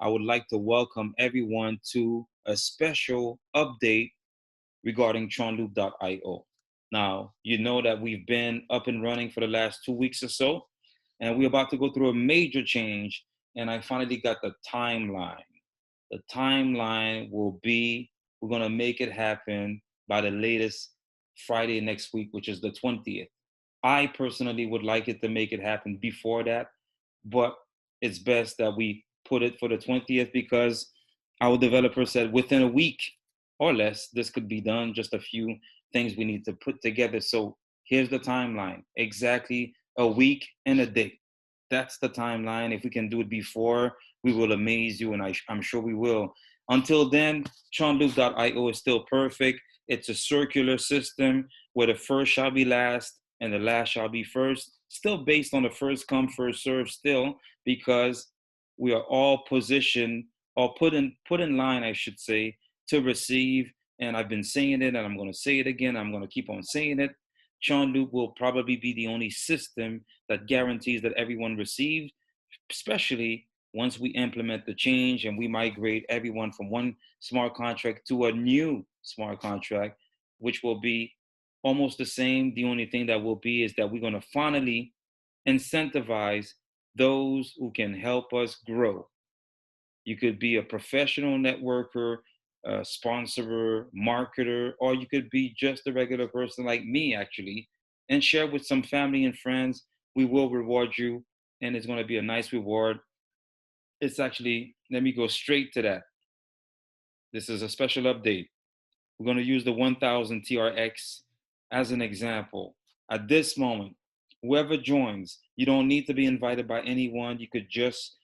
I would like to welcome everyone to a special update regarding TronLoop.io. Now, you know that we've been up and running for the last 2 weeks or so, and we're about to go through a major change, and I finally got the timeline. The timeline will be, we're going to make it happen by the latest Friday next week, which is the 20th. I personally would like it to make it happen before that, but it's best that we put it for the 20th because our developer said within a week or less, this could be done. Just a few things we need to put together. So here's the timeline, exactly a week and a day. That's the timeline. If we can do it before, we will amaze you, and I'm sure we will. Until then, TronLoop.io is still perfect. It's a circular system where the first shall be last and the last shall be first. Still based on the first come, first serve still, because we are all positioned or put in line, I should say, to receive. And I've been saying it, and I'm going to say it again. I'm going to keep on saying it. TronLoop will probably be the only system that guarantees that everyone receives, especially once we implement the change and we migrate everyone from one smart contract to a new smart contract, which will be almost the same. The only thing that will be is that we're going to finally incentivize those who can help us grow. You could be a professional networker, a sponsorer, marketer, or you could be just a regular person like me, actually, and share with some family and friends. We will reward you, and it's going to be a nice reward. It's actually, let me go straight to that. This is a special update. We're going to use the 1000 TRX as an example. At this moment, whoever joins, you don't need to be invited by anyone. You could just,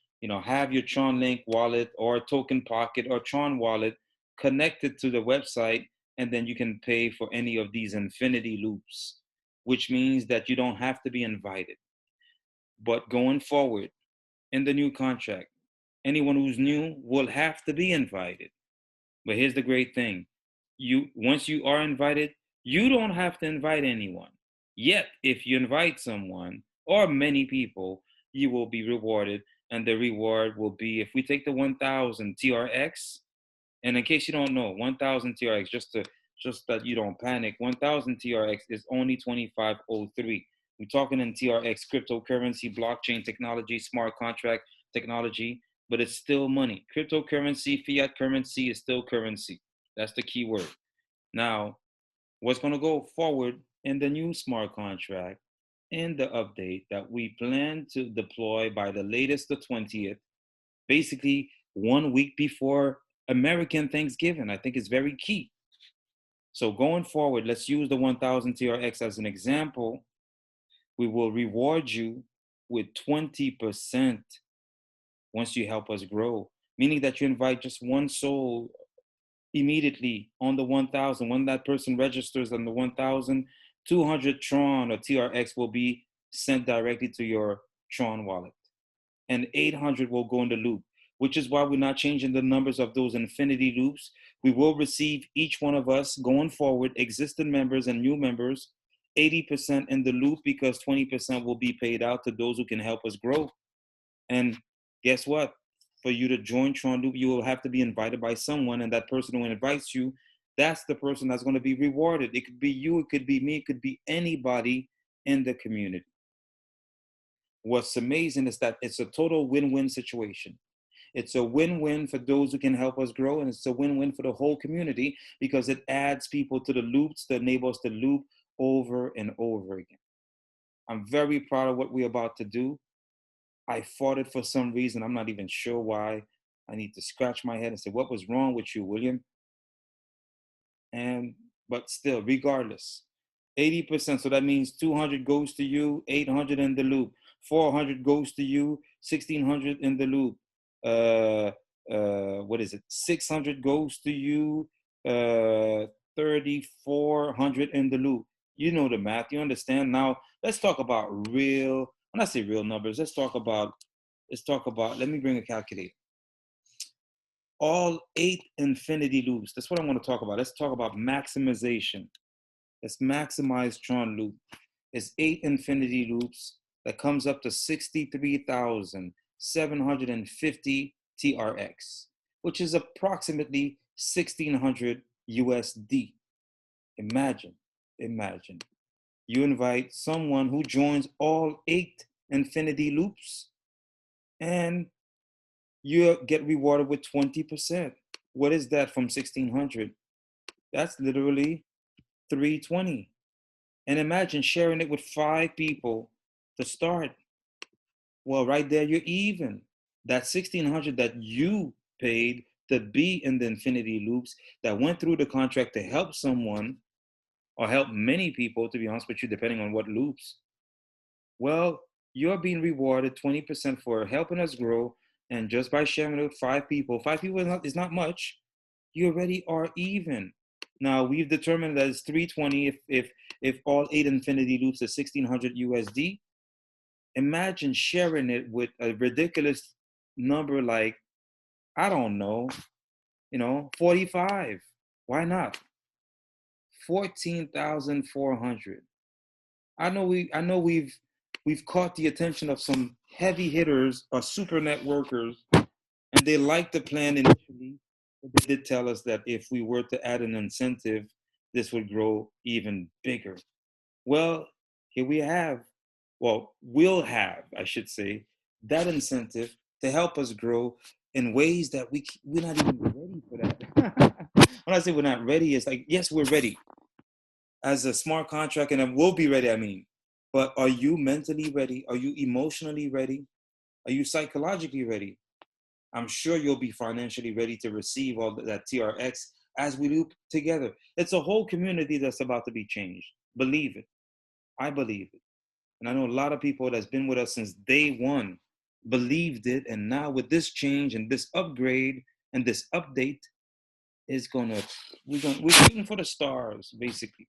have your Tron Link wallet or Token Pocket or Tron wallet connected to the website, and then you can pay for any of these infinity loops, which means that you don't have to be invited. But going forward in the new contract, anyone who's new will have to be invited. But here's the great thing. Once you are invited, you don't have to invite anyone. Yet, if you invite someone or many people, you will be rewarded. And the reward will be, if we take the 1000 TRX, and in case you don't know, 1000 TRX, just that you don't panic, 1000 TRX is only 2503. We're talking in TRX, cryptocurrency, blockchain technology, smart contract technology, but it's still money. Cryptocurrency, fiat currency is still currency. That's the key word. Now, what's going to go forward in the new smart contract in the update that we plan to deploy by the latest the 20th, basically 1 week before American Thanksgiving. I think it's very key. So going forward, let's use the 1000 TRX as an example. We will reward you with 20% once you help us grow, meaning that you invite just one soul immediately on the 1000. When that person registers on the 1000, 200 Tron or TRX will be sent directly to your Tron wallet, and 800 will go in the loop, which is why we're not changing the numbers of those infinity loops. We will receive, each one of us going forward, existing members and new members, 80% in the loop, because 20% will be paid out to those who can help us grow. And guess what? For you to join TronLoop, you will have to be invited by someone, and that person who invites you, that's the person that's going to be rewarded. It could be you, it could be me, it could be anybody in the community. What's amazing is that it's a total win-win situation. It's a win-win for those who can help us grow, and it's a win-win for the whole community because it adds people to the loops to enable us to loop over and over again. I'm very proud of what we're about to do. I fought it for some reason. I'm not even sure why. I need to scratch my head and say, what was wrong with you, William? But still, regardless, 80%. So that means 200 goes to you, 800 in the loop. 400 goes to you, 1600 in the loop. What is it? 600 goes to you, 3400 in the loop. You know the math. You understand. Now let's talk about real. When I say real numbers, let's talk about. Let me bring a calculator. All 8 infinity loops. That's what I want to talk about. Let's talk about maximization. Let's maximize Tron loop. It's 8 infinity loops that comes up to 63,750 TRX, which is approximately 1600 USD. Imagine, imagine. You invite someone who joins all 8 infinity loops and you get rewarded with 20%. What is that from 1600? That's literally 320. And imagine sharing it with 5 people to start. Well, right there, you're even. That 1600 that you paid to be in the infinity loops that went through the contract to help someone or help many people, to be honest with you, depending on what loops. Well, you're being rewarded 20% for helping us grow. And just by sharing it with 5 people, 5 people is not much. You already are even. Now we've determined that it's 320 if all 8 infinity loops are 1600 USD. Imagine sharing it with a ridiculous number like, I don't know, 45. Why not? 14,400. I know we've caught the attention of some heavy hitters or super networkers, and they liked the plan initially, but they did tell us that if we were to add an incentive, this would grow even bigger. Well, here we have, well, we'll have, I should say, that incentive to help us grow in ways that we're not even ready for that. When I say we're not ready, it's like, yes, we're ready as a smart contract, and we'll be ready, I mean. But are you mentally ready? Are you emotionally ready? Are you psychologically ready? I'm sure you'll be financially ready to receive all that TRX as we do together. It's a whole community that's about to be changed. Believe it. I believe it. And I know a lot of people that's been with us since day one believed it. And now with this change and this upgrade and this update is we're shooting for the stars, basically.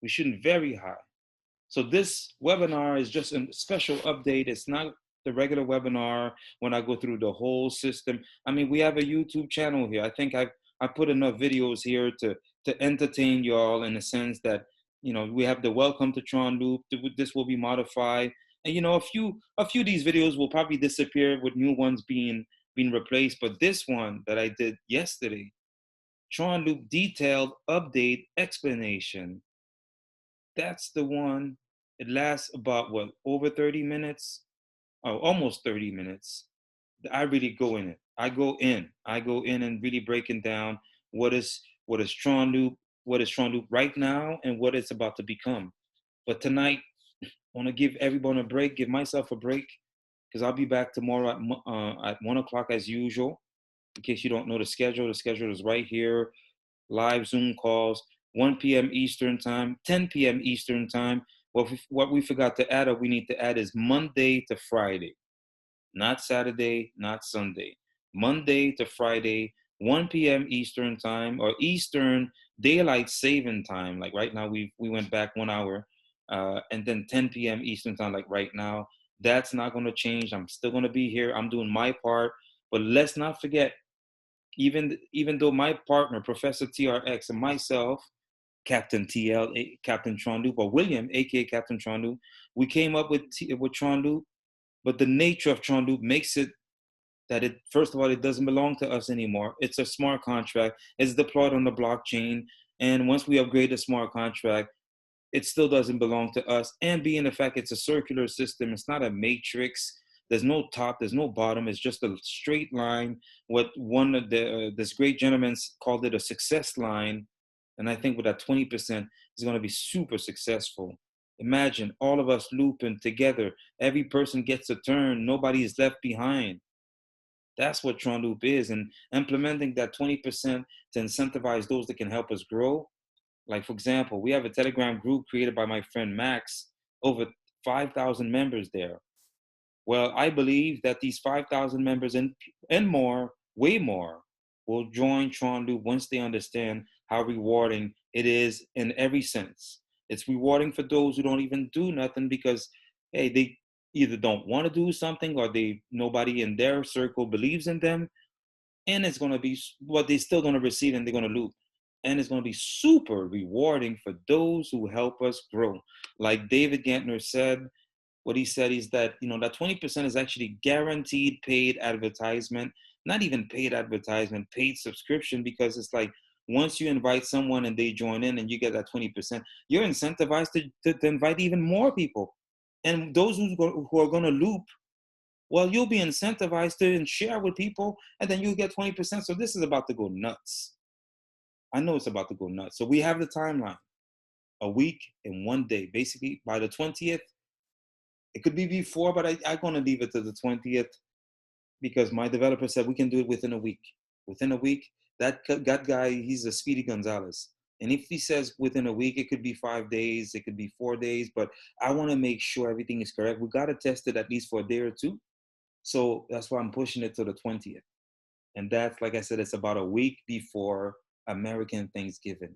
We're shooting very high. So this webinar is just a special update. It's not the regular webinar when I go through the whole system. I mean, we have a YouTube channel here. I think I put enough videos here to entertain y'all in the sense that, we have the welcome to TronLoop. This will be modified. And a few of these videos will probably disappear with new ones being replaced. But this one that I did yesterday, TronLoop detailed update explanation, that's the one. It lasts about what, over 30 minutes? Oh, almost 30 minutes. I really go in it. I go in and really breaking down what is TronLoop, what is TronLoop right now, and what it's about to become. But tonight, I want to give everyone a break, give myself a break, because I'll be back tomorrow at 1 o'clock as usual. In case you don't know the schedule is right here, live Zoom calls, 1 p.m. Eastern time, 10 p.m. Eastern time. What we forgot to add, or we need to add, is Monday to Friday, not Saturday, not Sunday. Monday to Friday, 1 p.m. Eastern time, or Eastern daylight saving time. Like right now, we went back 1 hour, and then 10 p.m. Eastern time. Like right now, that's not going to change. I'm still going to be here. I'm doing my part, but let's not forget, even though my partner, Professor TRX, and myself, Captain TL, Captain TronLoop, or William, aka Captain TronLoop, we came up with TronLoop, but the nature of TronLoop makes it that it, first of all, it doesn't belong to us anymore. It's a smart contract. It's deployed on the blockchain, and once we upgrade the smart contract, it still doesn't belong to us. And being the fact it's a circular system, it's not a matrix. There's no top, there's no bottom. It's just a straight line. What one of this great gentleman called it a success line, and I think with that 20% is going to be super successful. Imagine all of us looping together. Every person gets a turn. Nobody is left behind. That's what TronLoop is, and implementing that 20% to incentivize those that can help us grow. Like, for example, we have a Telegram group created by my friend Max, over 5,000 members there. Well, I believe that these 5,000 members and more, way more, will join TronLoop once they understand how rewarding it is in every sense. It's rewarding for those who don't even do nothing because, hey, they either don't want to do something or nobody in their circle believes in them, and it's going to be what they're still going to receive, and they're going to loop. And it's going to be super rewarding for those who help us grow. Like David Gantner said, what he said is that, that 20% is actually guaranteed paid advertisement, not even paid advertisement, paid subscription, because it's like once you invite someone and they join in and you get that 20%, you're incentivized to invite even more people. And those who are going to loop, well, you'll be incentivized to and share with people, and then you'll get 20%. So this is about to go nuts. I know it's about to go nuts. So we have the timeline, a week and 1 day. Basically, by the 20th, it could be before, but I'm going to leave it to the 20th because my developer said we can do it within a week. Within a week, that guy, he's a Speedy Gonzalez. And if he says within a week, it could be 5 days, it could be 4 days, but I want to make sure everything is correct. We got to test it at least for a day or two. So that's why I'm pushing it to the 20th. And that's, like I said, it's about a week before American Thanksgiving.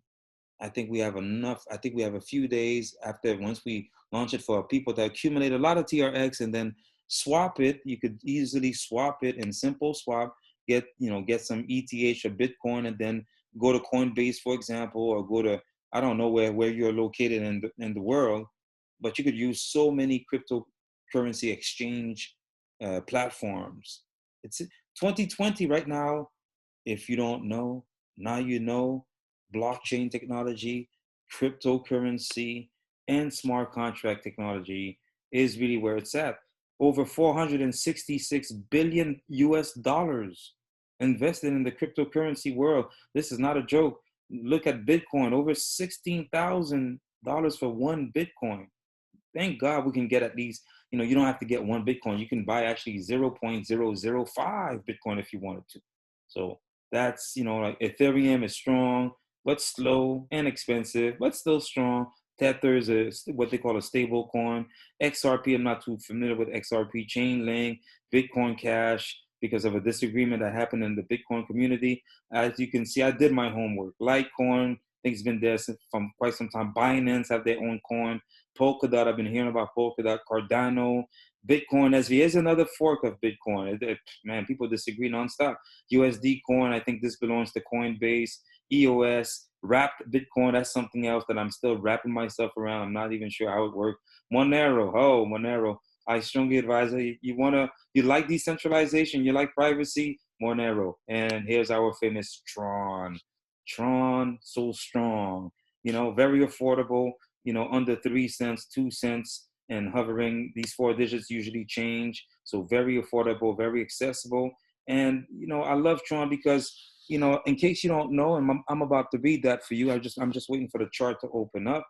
I think we have enough. I think we have a few days after, once we launch it, for people to accumulate a lot of TRX and then swap it. You could easily swap it in simple swap, get some ETH or Bitcoin, and then go to Coinbase, for example, or go to, I don't know where you're located in the world, but you could use so many cryptocurrency exchange platforms. It's 2020 right now. If you don't know, now you know. Blockchain technology, cryptocurrency, and smart contract technology is really where it's at. Over 466 billion US dollars invested in the cryptocurrency world. This is not a joke. Look at Bitcoin, over $16,000 for one Bitcoin. Thank God we can get at least, you don't have to get one Bitcoin. You can buy actually 0.005 Bitcoin if you wanted to. So that's, like Ethereum is strong, but slow and expensive, but still strong. Tether is what they call a stable coin. XRP, I'm not too familiar with XRP. Chainlink, Bitcoin Cash, because of a disagreement that happened in the Bitcoin community. As you can see, I did my homework. Litecoin, I think it's been there from quite some time. Binance have their own coin. Polkadot, I've been hearing about Polkadot. Cardano, Bitcoin SV is another fork of Bitcoin. Man, people disagree nonstop. USD coin, I think this belongs to Coinbase. EOS, wrapped Bitcoin, that's something else that I'm still wrapping myself around. I'm not even sure how it works. Monero. I strongly advise you like decentralization, you like privacy, Monero. And here's our famous Tron. Tron, so strong, very affordable, under 3 cents, 2 cents, and hovering. These 4 digits usually change. So very affordable, very accessible. And, I love Tron because, in case you don't know, and I'm about to read that for you. I'm just waiting for the chart to open up.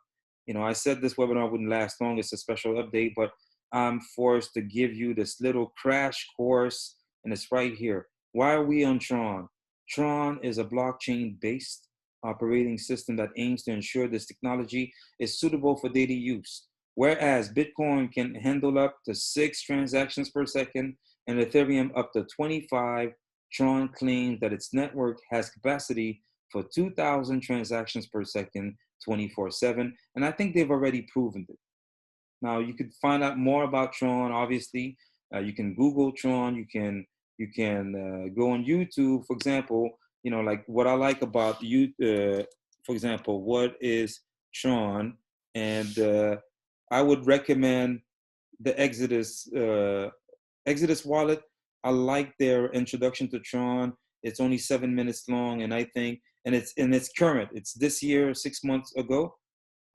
I said this webinar wouldn't last long. It's a special update, but I'm forced to give you this little crash course, and it's right here. Why are we on Tron? Tron is a blockchain-based operating system that aims to ensure this technology is suitable for daily use. Whereas Bitcoin can handle up to 6 transactions per second and Ethereum up to 25, Tron claims that its network has capacity for 2,000 transactions per second, 24/7. And I think they've already proven it. Now you could find out more about Tron. Obviously, you can Google Tron. You can go on YouTube, for example. Like what I like about you, for example, what is Tron? And I would recommend the Exodus wallet. I like their introduction to Tron. It's only 7 minutes long, and I think, and it's current. It's this year, 6 months ago.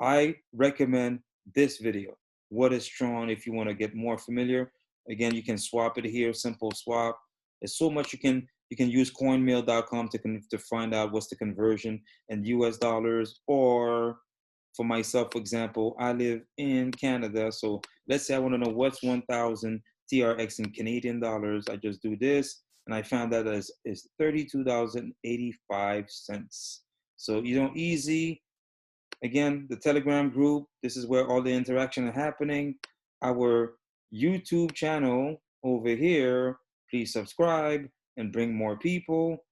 I recommend this video. What is Tron? If you want to get more familiar, again, you can swap it here. Simple swap. There's so much you can use coinmail.com to find out what's the conversion in US dollars. Or for myself, for example, I live in Canada. So let's say I want to know what's 1,000 TRX in Canadian dollars. I just do this, and I found that is 32,085 cents. So easy. Again, the Telegram group, this is where all the interaction is happening. Our YouTube channel over here, please subscribe and bring more people.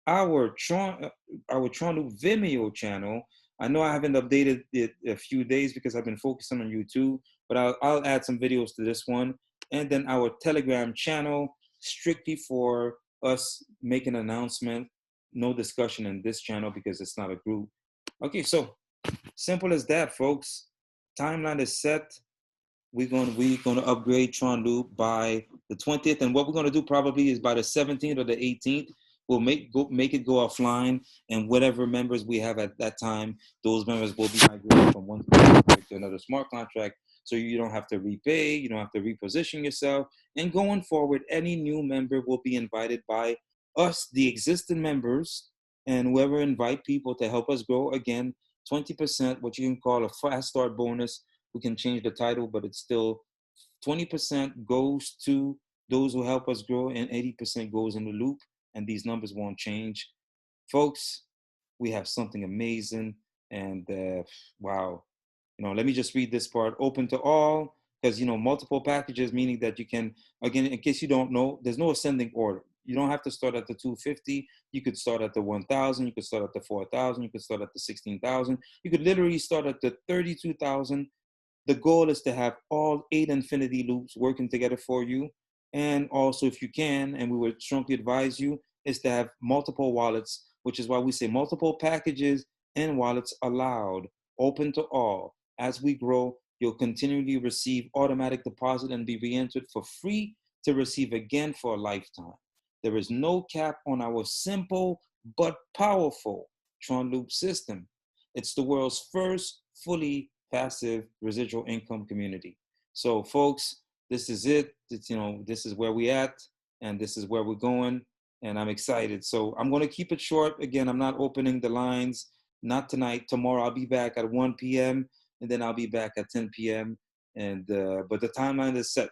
Our TronLoop Vimeo channel, I know I haven't updated it a few days because I've been focusing on YouTube, but I'll add some videos to this one. And then our Telegram channel, strictly for us making an announcement. No discussion in this channel because it's not a group. Okay, so simple as that, folks. Timeline is set. we're gonna upgrade TronLoop by the 20th, and what we're gonna do probably is by the 17th or the 18th, we'll make it go offline, and whatever members we have at that time, those members will be migrated from one smart contract to another smart contract. So you don't have to repay, you don't have to reposition yourself, and going forward, any new member will be invited by us, the existing members, and whoever invite people to help us grow. Again, 20%, what you can call a fast start bonus. We can change the title, but it's still 20% goes to those who help us grow, and 80% goes in the loop, and these numbers won't change. Folks, we have something amazing, and wow. Let me just read this part. Open to all, because, multiple packages, meaning that you can, again, in case you don't know, there's no ascending order. You don't have to start at the 250. You could start at the 1,000. You could start at the 4,000. You could start at the 16,000. You could literally start at the 32,000. The goal is to have all 8 infinity loops working together for you. And also, if you can, and we would strongly advise you, is to have multiple wallets, which is why we say multiple packages and wallets allowed, open to all. As we grow, you'll continually receive automatic deposit and be re-entered for free to receive again for a lifetime. There is no cap on our simple but powerful TronLoop system. It's the world's first fully passive residual income community. So, folks, this is it. This is where we at, and this is where we're going, and I'm excited. So I'm going to keep it short. Again, I'm not opening the lines, not tonight. Tomorrow I'll be back at 1 p.m. and then I'll be back at 10 p.m. And but the timeline is set.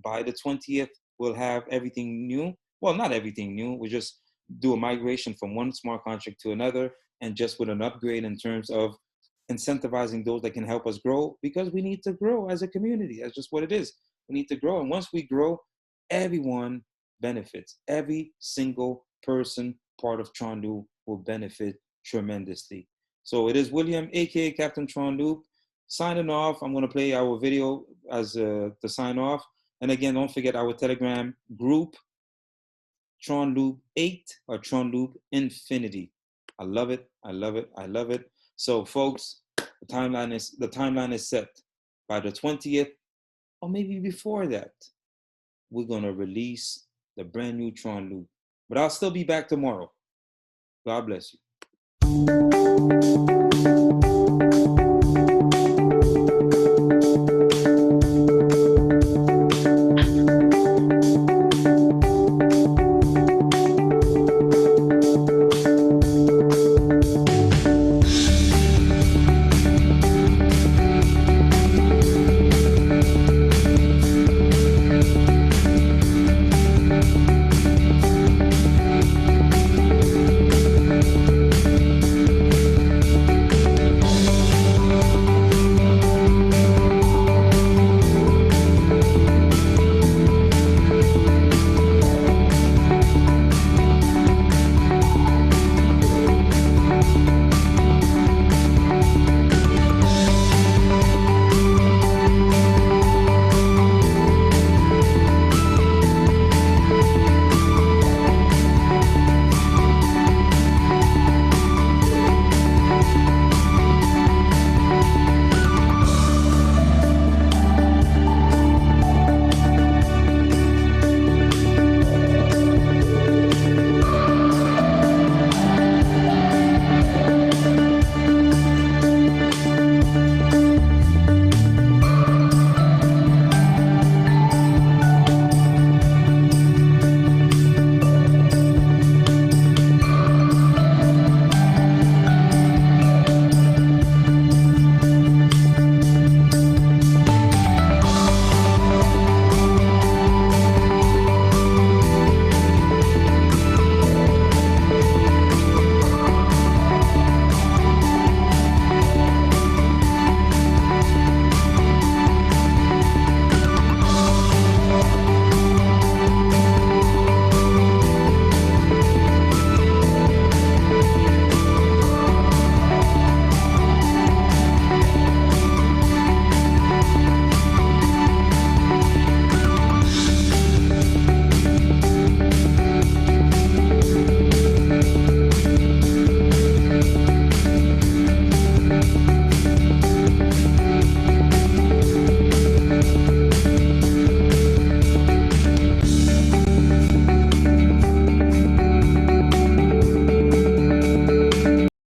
By the 20th, we'll have everything new. Well, not everything new. We'll just do a migration from one smart contract to another, and just with an upgrade in terms of incentivizing those that can help us grow, because we need to grow as a community. That's just what it is. We need to grow. And once we grow, everyone benefits. Every single person part of TronLoop will benefit tremendously. So it is William, aka Captain TronLoop, signing off. I'm going to play our video as the sign off. And again, don't forget our Telegram group, TronLoop 8 or TronLoop Infinity. I love it. I love it. I love it. So, folks, the timeline is set. By the 20th, or maybe before that, we're gonna release the brand new TronLoop. But I'll still be back tomorrow. God bless you.